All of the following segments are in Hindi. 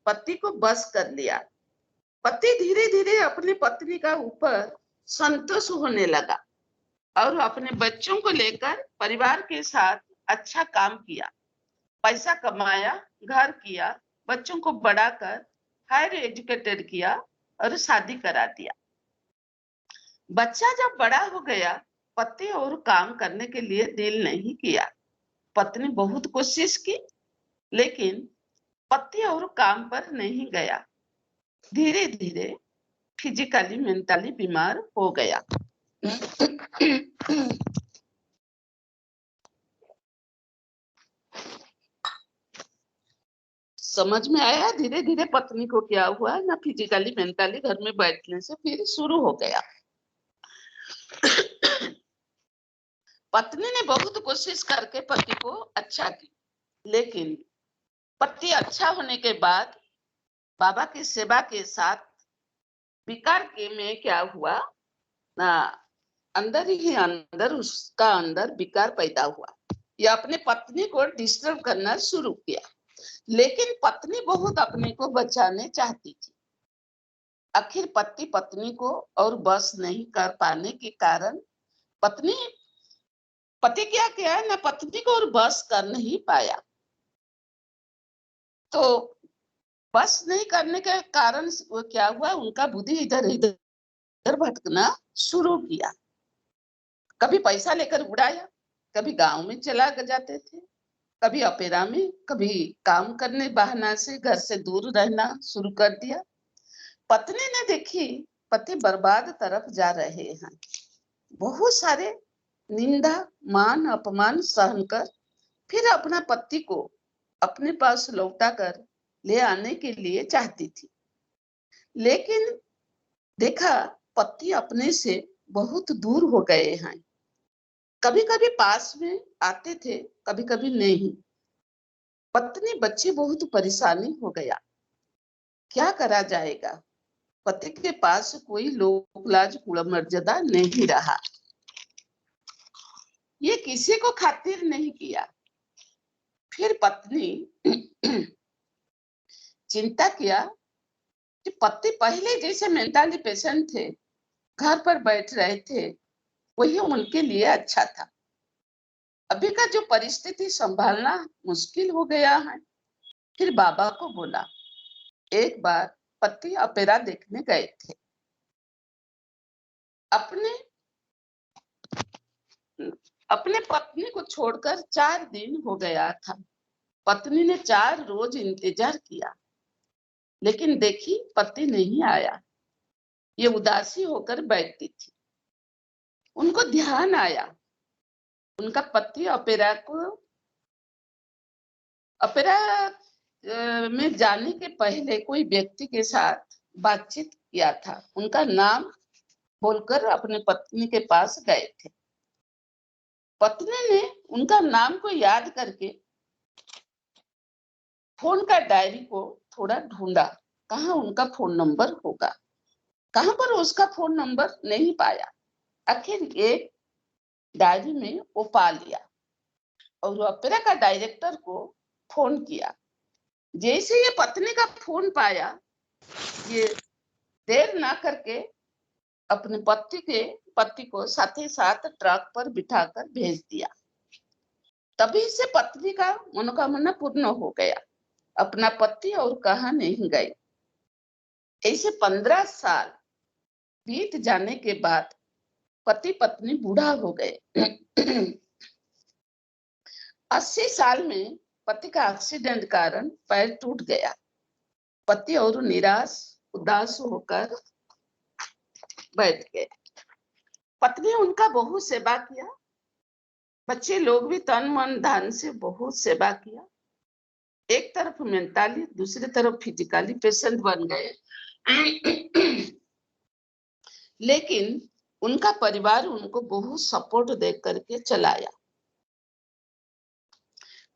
पति को बस कर लिया। पति धीरे धीरे अपनी पत्नी का ऊपर संतुष्ट होने लगा और अपने बच्चों को लेकर परिवार के साथ अच्छा काम किया, पैसा कमाया, घर किया, बच्चों को बड़ा कर हायर एजुकेटेड किया और शादी करा दिया। बच्चा जब बड़ा हो गया, पति और काम करने के लिए दिल नहीं किया। पत्नी बहुत कोशिश की, लेकिन पति और काम पर नहीं गया। धीरे धीरे फिजिकली मेंटली बीमार हो गया। समझ में आया धीरे धीरे पत्नी को क्या हुआ ना, फिजिकली मेंटली घर में बैठने से फिर शुरू हो गया। पत्नी ने बहुत कोशिश करके पति को अच्छा की, लेकिन पति अच्छा होने के बाद बाबा की सेवा के साथ विकार के में क्या हुआ ना, अंदर ही अंदर उसका अंदर विकार पैदा हुआ। यह अपने पत्नी को डिस्टर्ब करना शुरू किया, लेकिन पत्नी बहुत अपने को बचाने चाहती थी। आखिर पति पत्नी को और बस नहीं कर पाने के कारण पति क्या किया ना, पत्नी को और बस कर नहीं पाया। तो बस नहीं करने के कारण वो क्या हुआ, उनका बुद्धि इधर इधर भटकना शुरू किया। कभी पैसा लेकर उड़ाया, कभी गांव में चला जाते थे, कभी अपेरा में, कभी काम करने बहाना से घर से दूर रहना शुरू कर दिया। पत्नी ने देखी पति बर्बाद तरफ जा रहे हैं। बहुत सारे निंदा मान अपमान सहन कर फिर अपना पति को अपने पास लौटा कर ले आने के लिए चाहती थी, लेकिन देखा पति अपने से बहुत दूर हो गए हैं। कभी कभी पास में आते थे, कभी कभी नहीं। पत्नी बच्चे बहुत परेशानी हो गया, क्या करा जाएगा। पति के पास कोई लोक लाज मर्यादा नहीं रहा। ये किसी को खातिर नहीं किया। फिर पत्नी चिंता किया कि पति पहले जैसे मेंटली पेशेंट थे, घर पर बैठ रहे थे, वही उनके लिए अच्छा था। अभी का जो परिस्थिति संभालना मुश्किल हो गया है। फिर बाबा को बोला। एक बार पति अपेरा देखने गए थे। अपने पत्नी को छोड़कर 4 दिन हो गया था। पत्नी ने 4 रोज इंतजार किया, लेकिन देखी पति नहीं आया। ये उदासी होकर बैठती थी। उनको ध्यान आया, उनका पति अपेरा में जाने के पहले कोई व्यक्ति के साथ बातचीत किया था। उनका नाम बोलकर अपने पत्नी के पास गए थे। पत्नी ने उनका नाम को याद करके फोन का डायरी को थोड़ा ढूंढा, कहाँ उनका फोन नंबर होगा। कहाँ पर उसका फोन नंबर नहीं पाया। आखिर एक डायरी में वो पा लिया और अपेरा का डायरेक्टर को फोन किया। जैसे ये पत्नी का फोन पाया, ये देर ना करके अपने पति को साथ ही साथ ट्रक पर बिठाकर भेज दिया। तभी से पत्नी का मनोकामना पूर्ण हो गया। अपना पति और कहाँ नहीं गए। ऐसे 15 साल बीत जाने के बाद पति पत्नी बूढ़ा हो गए। 80 साल में पति का एक्सीडेंट कारण पैर टूट गया। पति और निराश उदास होकर बैठ गए। पत्नी उनका बहुत सेवा किया। बच्चे लोग भी तन मन धन से बहुत सेवा किया। एक तरफ मेंटली, दूसरी तरफ फिजिकली पेशेंट बन गए। लेकिन उनका परिवार उनको बहुत सपोर्ट दे करके चलाया।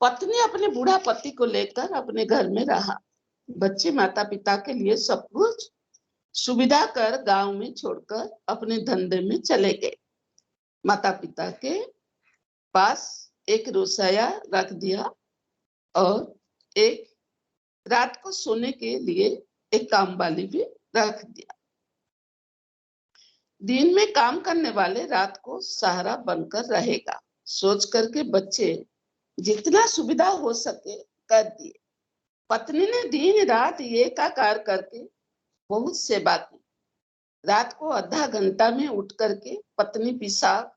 पत्नी अपने बूढ़ा पति को लेकर अपने घर में रहा। बच्चे माता पिता के लिए सब कुछ सुविधा कर गांव में छोड़कर अपने धंधे में चले गए। माता पिता के पास एक रोसैया रख दिया और एक रात को सोने के लिए एक काम वाली भी रख दिया। दिन में काम करने वाले रात को सहारा बनकर रहेगा, सोच करके बच्चे जितना सुविधा हो सके कर दिए। पत्नी ने दिन रात एकाकार करके बहुत सेवा की। रात को आधा घंटा में उठ करके पत्नी पेशाब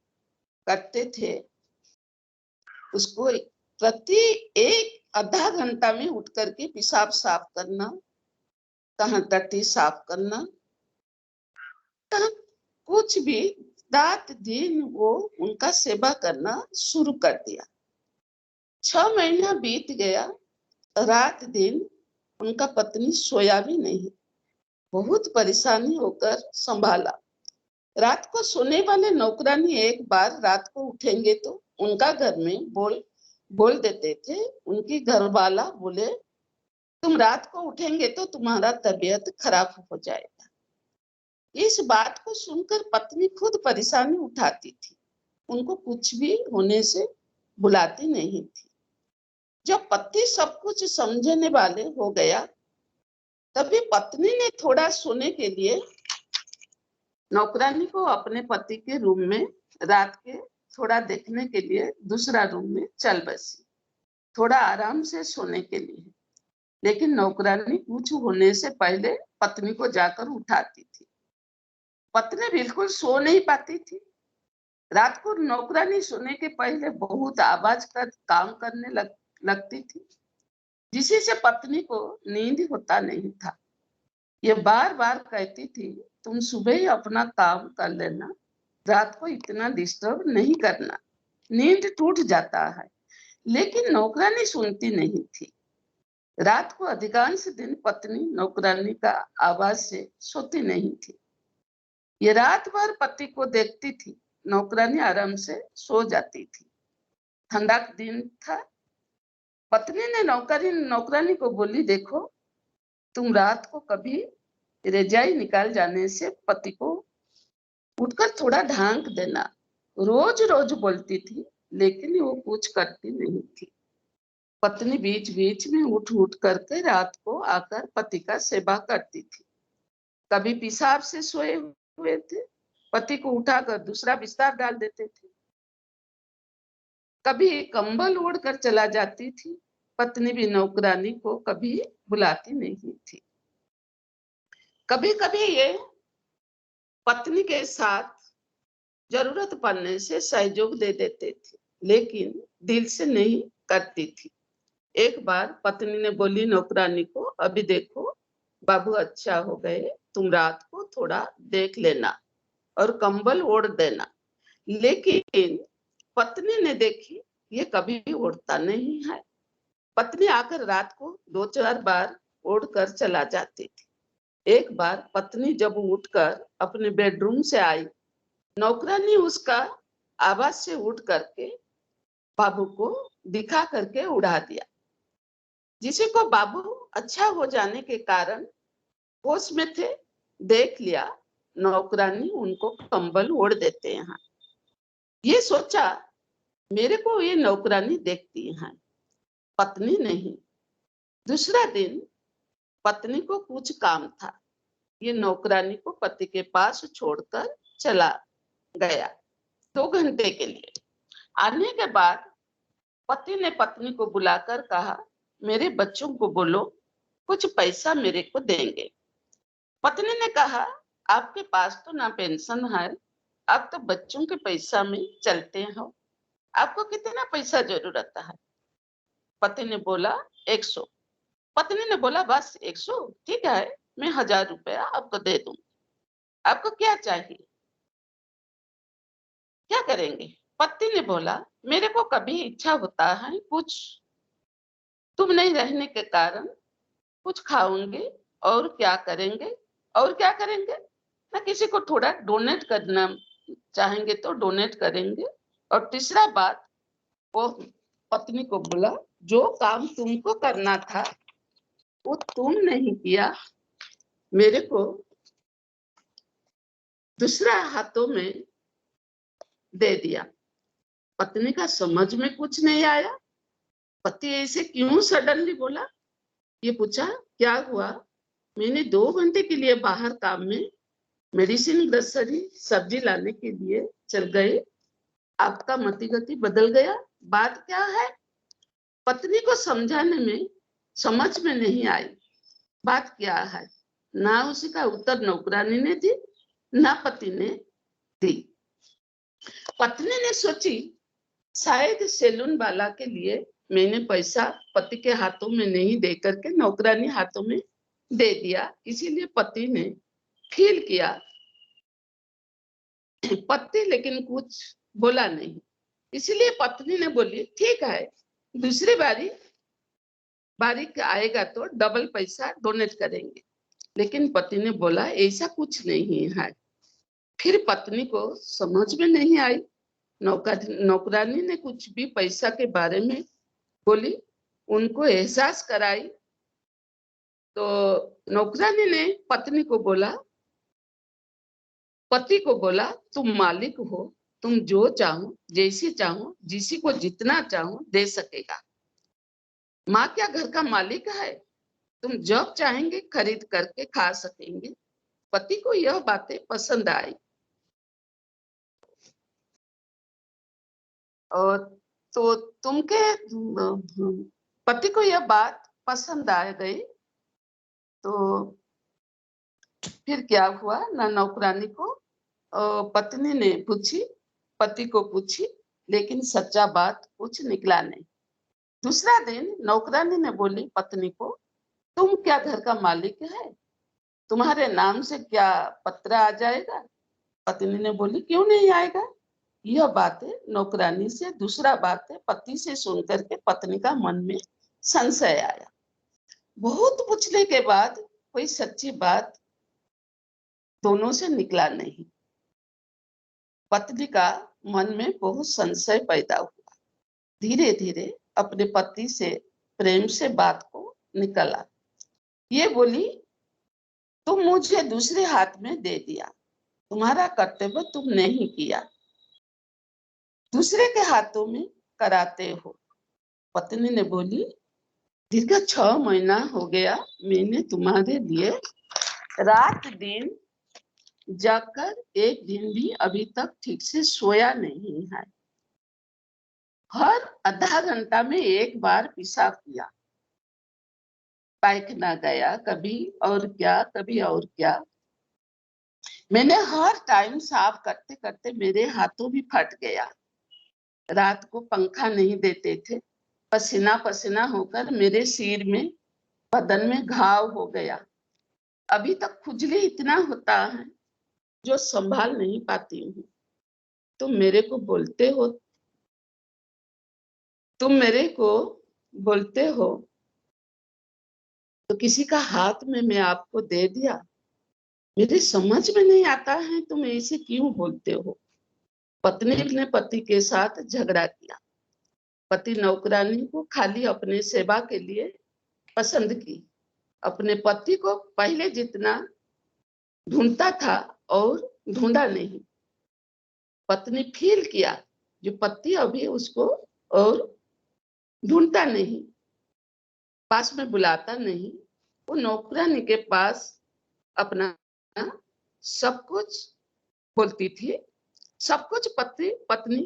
करते थे, उसको प्रति एक आधा घंटा में उठ करके पेशाब साफ करना, कहाँ टट्टी साफ करना, कहाँ कुछ भी, रात दिन वो उनका सेवा करना शुरू कर दिया। 6 महीना बीत गया, रात दिन उनका पत्नी सोया भी नहीं, बहुत परेशानी होकर संभाला। रात को सोने वाले नौकरानी एक बार रात को उठेंगे तो उनका घर में बोल देते थे। उनकी घरवाला बोले, तुम रात को उठेंगे तो तुम्हारा तबीयत खराब हो जाएगा। इस बात को सुनकर पत्नी खुद परेशानी उठाती थी, उनको कुछ भी होने से बुलाती नहीं थी। जब पति सब कुछ समझने वाले हो गया, तभी पत्नी ने थोड़ा सोने के लिए नौकरानी को अपने पति के रूम में रात के थोड़ा देखने के लिए दूसरा रूम में चल बसी, थोड़ा आराम से सोने के लिए। लेकिन नौकरानी कुछ होने से पहले पत्नी को जाकर उठाती थी। पत्नी बिल्कुल सो नहीं पाती थी। रात को नौकरानी सोने के पहले बहुत आवाज कर काम करने लगती थी, जिसी से पत्नी को नींद होता नहीं था। ये बार बार कहती थी, तुम सुबह ही अपना काम कर लेना, रात को इतना डिस्टर्ब नहीं करना, नींद टूट जाता है। लेकिन नौकरानी सुनती नहीं थी। रात को अधिकांश दिन पत्नी नौकरानी का आवाज से सोती नहीं थी। ये रात भर पति को देखती थी, नौकरानी आराम से सो जाती थी। ठंडा दिन था। पत्नी ने नौकरानी को बोली, देखो तुम रात को कभी रजाई निकाल जाने से पति को उठकर थोड़ा ढांक देना। रोज रोज बोलती थी, लेकिन वो कुछ करती नहीं थी। पत्नी बीच बीच में उठ उठ करके रात को आकर पति का सेवा करती थी। कभी पेशाब से सोए हुए थे, पति को उठाकर दूसरा बिस्तर डाल देते थे। कभी कंबल ओढ़ कर चला जाती थी। पत्नी भी नौकरानी को कभी बुलाती नहीं थी। कभी कभी ये पत्नी के साथ जरूरत पड़ने से सहयोग दे देते थे, लेकिन दिल से नहीं करती थी। एक बार पत्नी ने बोली नौकरानी को, अभी देखो बाबू अच्छा हो गए, तुम रात को थोड़ा देख लेना और कंबल ओढ़ देना। लेकिन पत्नी ने देखी ये कभी भी ओढ़ता नहीं है। पत्नी आकर रात को 2-4 बार ओढ़ कर चला जाती थी। एक बार पत्नी जब उठकर अपने बेडरूम से आई, नौकरानी उसका आवाज से उठ करके बाबू को दिखा करके उड़ा दिया, जिसे को बाबू अच्छा हो जाने के कारण होश में थे। देख लिया नौकरानी उनको कंबल ओढ़ देते हैं। ये सोचा मेरे को ये नौकरानी देखती है, पत्नी नहीं। दूसरा दिन पत्नी को कुछ काम था, ये नौकरानी को पति के पास छोड़कर चला गया 2 घंटे के लिए। आने के बाद पति ने पत्नी को बुलाकर कहा, मेरे बच्चों को बोलो कुछ पैसा मेरे को देंगे। पत्नी ने कहा, आपके पास तो ना पेंशन है, आप तो बच्चों के पैसा में चलते हो, आपको कितना पैसा जरूरत है? पति ने बोला 100। पत्नी ने बोला बस 100, ठीक है, मैं 1000 रुपया आपको दे दूं। आपको क्या चाहिए, क्या करेंगे? पति ने बोला, मेरे को कभी इच्छा होता है कुछ, तुम नहीं रहने के कारण कुछ खाओगे और क्या करेंगे, और क्या करेंगे ना, किसी को थोड़ा डोनेट करना चाहेंगे तो डोनेट करेंगे। और तीसरा बात, वो पत्नी को बोला, जो काम तुमको करना था वो तुम नहीं किया, मेरे को दूसरा हाथों में दे दिया। पत्नी का समझ में कुछ नहीं आया, पति ऐसे क्यों सडनली बोला। ये पूछा क्या हुआ? मैंने 2 घंटे के लिए बाहर काम में मेडिसिन, ग्रोसरी, सब्जी लाने के लिए चल गए। आपका मतिगति बदल गया। बात क्या है? पत्नी को समझाने में समझ में नहीं आई। बात क्या है? ना उसी का उत्तर नौकरानी ने दी, ना पति ने दी। पत्नी ने सोची शायद सैलून वाला के लिए मैंने पैसा पति के हाथों में नहीं दे करके नौकरानी हाथों में दे दिया, इसीलिए पति ने फील किया। पति लेकिन कुछ बोला नहीं, इसलिए पत्नी ने बोली ठीक है, दूसरी बारी आएगा तो डबल पैसा डोनेट करेंगे। लेकिन पति ने बोला ऐसा कुछ नहीं है। फिर पत्नी को समझ में नहीं आई। नौकरानी ने कुछ भी पैसा के बारे में बोली, उनको एहसास कराई। तो नौकरानी ने पति को बोला तुम मालिक हो, तुम जो चाहो, जैसे चाहो, जिसी को जितना चाहो दे सकेगा। माँ क्या घर का मालिक है? तुम जब चाहेंगे खरीद करके खा सकेंगे। पति को यह बातें पसंद आई और तो पति को यह बात पसंद आ गई। तो फिर क्या हुआ ना, नौकरानी को पत्नी ने पूछी, पति को पूछी, लेकिन सच्चा बात कुछ निकला नहीं। दूसरा दिन नौकरानी ने बोली पत्नी को, तुम क्या घर का मालिक है? तुम्हारे नाम से क्या पत्र आ जाएगा? पत्नी ने बोली क्यों नहीं आएगा? यह बातें नौकरानी से, दूसरा बातें पति से सुनकर के पत्नी का मन में संशय आया। बहुत पूछने के बाद कोई सच्ची बात दोनों से निकला नहीं। पत्नी का मन में बहुत संशय पैदा हुआ। धीरे धीरे अपने पति से प्रेम से बात को निकला। ये बोली तुम मुझे दूसरे हाथ में दे दिया, तुम्हारा कर्तव्य तुम नहीं किया, दूसरे के हाथों में कराते हो। पत्नी ने बोली दीर्घ 6 महीना हो गया मैंने तुम्हारे लिए रात दिन जाकर एक दिन भी अभी तक ठीक से सोया नहीं है। हर आधा घंटा में एक बार पेशाब किया, पायखाना गया, कभी और क्या कभी और क्या। मैंने हर टाइम साफ करते करते मेरे हाथों भी फट गया। रात को पंखा नहीं देते थे, पसीना पसीना होकर मेरे सिर में, बदन में घाव हो गया। अभी तक खुजली इतना होता है जो संभाल नहीं पाती हूँ। तुम मेरे को बोलते हो तो किसी का हाथ में मैं आपको दे दिया। मेरे समझ में नहीं आता है तुम ऐसे क्यों बोलते हो। पत्नी ने पति के साथ झगड़ा किया। पति नौकरानी को खाली अपने सेवा के लिए पसंद की, अपने पति को पहले जितना ढूंढता था और ढूंढा नहीं। पत्नी फील किया जो पति अभी उसको और ढूंढता नहीं, पास में बुलाता नहीं। वो नौकरानी के पास अपना सब कुछ बोलती थी, सब कुछ पत्नी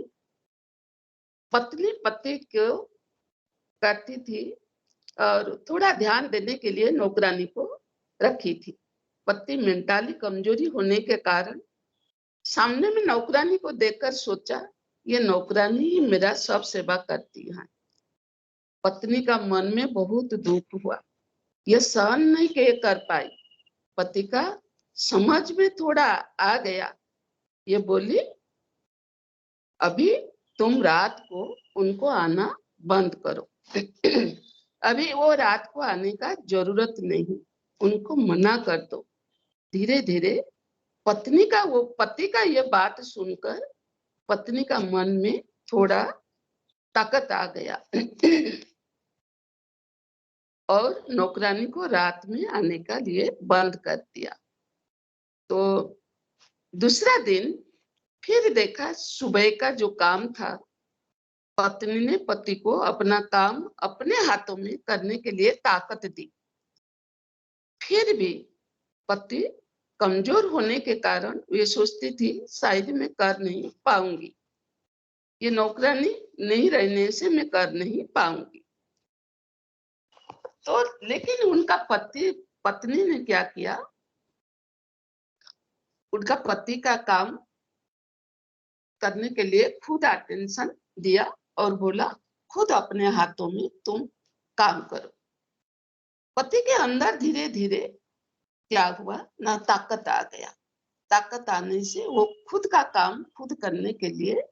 पति को करती थी और थोड़ा ध्यान देने के लिए नौकरानी को रखी थी। पति मेंटली कमजोरी होने के कारण सामने में नौकरानी को देखकर सोचा ये नौकरानी ही मेरा सब सेवा करती है। पत्नी का मन में बहुत दुख हुआ, यह सहन नहीं कर पाई। पति का समझ में थोड़ा आ गया। ये बोली अभी तुम रात को उनको आना बंद करो। अभी वो रात को आने का जरूरत नहीं, उनको मना कर दो। धीरे धीरे पति का ये बात सुनकर पत्नी का मन में थोड़ा ताकत आ गया और नौकरानी को रात में आने का लिए बंद कर दिया। तो दूसरा दिन फिर देखा, सुबह का जो काम था, पत्नी ने पति को अपना काम अपने हाथों में करने के लिए ताकत दी। फिर भी पति कमजोर होने के कारण वे सोचती थी शायद मैं कर नहीं पाऊंगी, ये नौकरानी नहीं रहने से मैं कर नहीं पाऊंगी। तो लेकिन उनका पत्नी ने क्या किया, उनका पति का काम करने के लिए खुद अटेंशन दिया और बोला खुद अपने हाथों में तुम काम करो। पति के अंदर धीरे धीरे क्या हुआ ना, ताकत आ गया। ताकत आने से वो खुद का काम खुद करने के लिए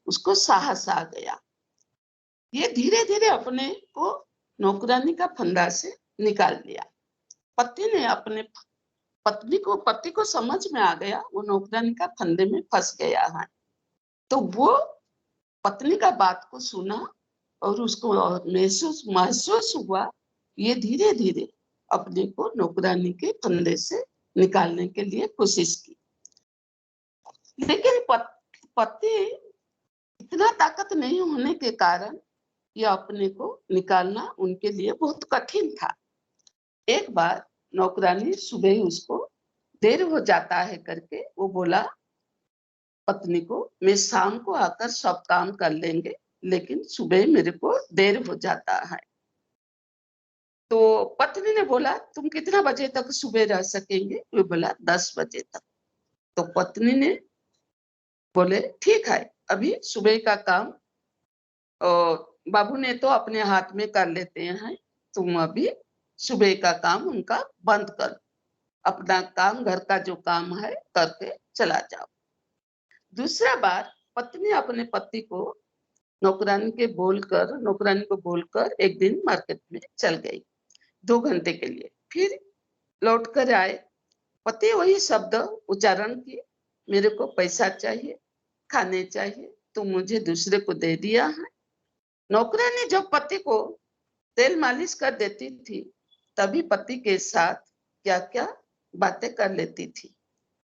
उसको साहस आ गया। ये धीरे धीरे अपने को नौकरानी का फंदा से निकाल लिया। पति ने अपने पति को समझ में आ गया वो नौकरानी का फंदे में फंस गया है। तो वो पत्नी का बात को सुना और उसको महसूस हुआ ये धीरे धीरे अपने को नौकरानी के फंदे से निकालने के लिए कोशिश की। लेकिन पति इतना ताकत नहीं होने के कारण यह अपने को निकालना उनके लिए बहुत कठिन था। एक बार नौकरानी सुबह उसको देर हो जाता है करके वो बोला पत्नी को, मैं शाम को आकर सब काम कर लेंगे, लेकिन सुबह मेरे को देर हो जाता है। तो पत्नी ने बोला तुम कितना बजे तक सुबह रह सकेंगे? वो बोला 10 बजे तक। तो पत्नी ने बोले ठीक है, अभी सुबह का काम बाबू ने तो अपने हाथ में कर लेते हैं, तुम अभी सुबह का काम उनका बंद कर, अपना काम घर का जो काम है करके चला जाओ। दूसरा बार पत्नी अपने पति को नौकरानी को बोलकर एक दिन मार्केट में चल गई 2 घंटे के लिए। फिर लौट कर आए, पति वही शब्द उच्चारण किए, मेरे को पैसा चाहिए, खाने चाहिए, तो मुझे दूसरे को दे दिया है। नौकरानी जब पति को तेल मालिश कर देती थी तभी पति के साथ क्या क्या बातें कर लेती थी।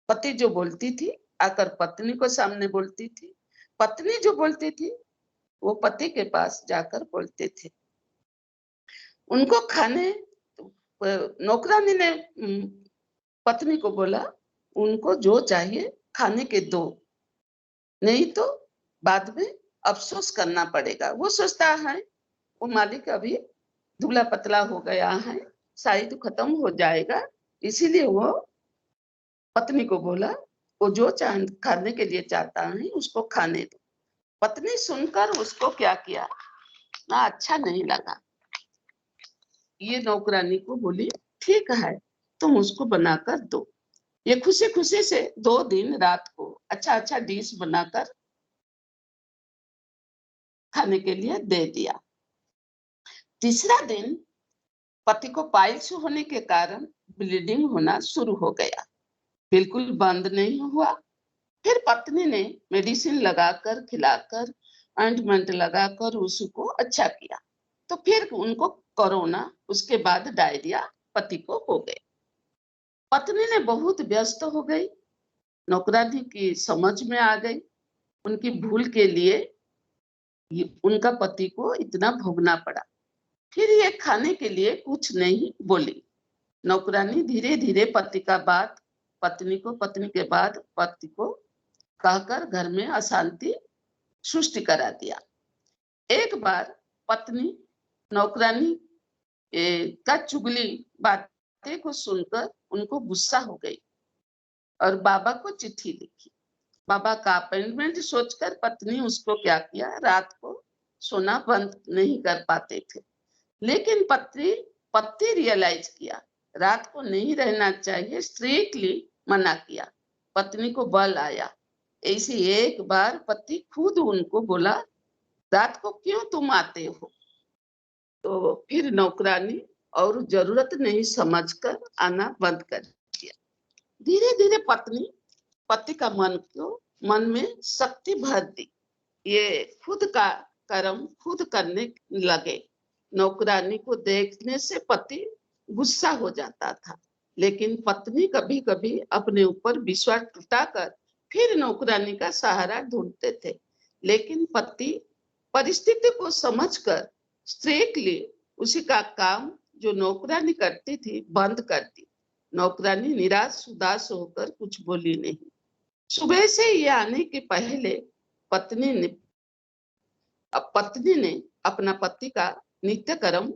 पति जो बोलती थी आकर पत्नी को सामने बोलती थी, पत्नी जो बोलती थी वो पति के पास जाकर बोलते थे। उनको खाने, नौकरानी ने पत्नी को बोला उनको जो चाहिए खाने के दो, नहीं तो बाद में अफसोस करना पड़ेगा। वो सोचता है वो मालिक अभी दुबला पतला हो गया है, शायद खत्म हो जाएगा, इसीलिए वो पत्नी को बोला वो जो खाने के लिए चाहता है उसको खाने दो। पत्नी सुनकर उसको क्या किया ना, अच्छा नहीं लगा। ये नौकरानी को बोली ठीक है तुम उसको बनाकर दो। ये खुशी खुशी से 2 दिन रात को अच्छा अच्छा डिश बनाकर खाने के लिए दे दिया। तीसरा दिन पति को पाइल्स होने के कारण ब्लीडिंग होना शुरू हो गया, बिल्कुल बंद नहीं हुआ। फिर पत्नी ने मेडिसिन लगाकर खिलाकर ऑइंटमेंट लगाकर उसको अच्छा किया। तो फिर उनको कोरोना, उसके बाद डायरिया पति को हो गए। पत्नी ने बहुत व्यस्त हो गई, नौकरानी की समझ में आ गई उनकी भूल के लिए उनका पति को इतना भोगना पड़ा। फिर ये खाने के लिए कुछ नहीं बोली। नौकरानी धीरे धीरे पति के बाद पति को कहकर घर में अशांति सृष्टि करा दिया। एक बार पत्नी नौकरानी का चुगली बातें को सुनकर उनको गुस्सा हो गई और बाबा को चिट्ठी लिखी। बाबा का अपॉइंटमेंट सोचकर पत्नी उसको क्या किया, रात को सोना बंद नहीं कर पाते थे, लेकिन पति रियलाइज किया रात को नहीं रहना चाहिए, स्ट्रिक्टली मना किया। पत्नी को बल आया। ऐसे एक बार पति खुद उनको बोला रात को क्यों तुम आते हो? तो फिर नौकरानी और जरूरत नहीं समझकर आना बंद कर दिया। धीरे धीरे पति का मन में शक्ति भर दी। ये खुद का कर्म खुद करने लगे। नौकरानी को देखने से पति गुस्सा हो जाता था, लेकिन पत्नी कभी कभी अपने ऊपर विश्वास टूटाकर फिर नौकरानी का सहारा ढूंढते थे। लेकिन पति परिस्थिति को समझकर स्ट्रिक्टली उसी का काम जो नौकरानी करती थी बंद कर दी। नौकरानी निराश उदास होकर कुछ बोली नहीं। सुबह से ये आने के पहले पत्नी ने अपना पति का नित्य कर्म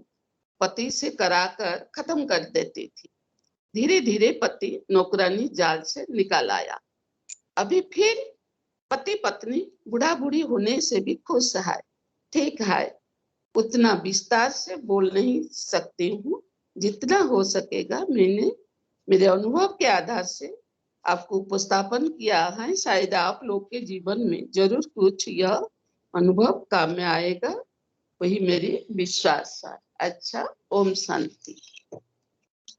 पति से कराकर खत्म कर देती थी। धीरे धीरे पति नौकरानी जाल से निकाल आया। अभी फिर पति पत्नी बूढ़ा बूढ़ी होने से भी खुश है। ठीक है, उतना विस्तार से बोल नहीं सकती हूँ, जितना हो सकेगा मैंने मेरे अनुभव के आधार से आपको उपस्थापन किया है। शायद आप लोग के जीवन में जरूर कुछ यह अनुभव काम में आएगा, वही मेरी विश्वास है। अच्छा, ओम शांति।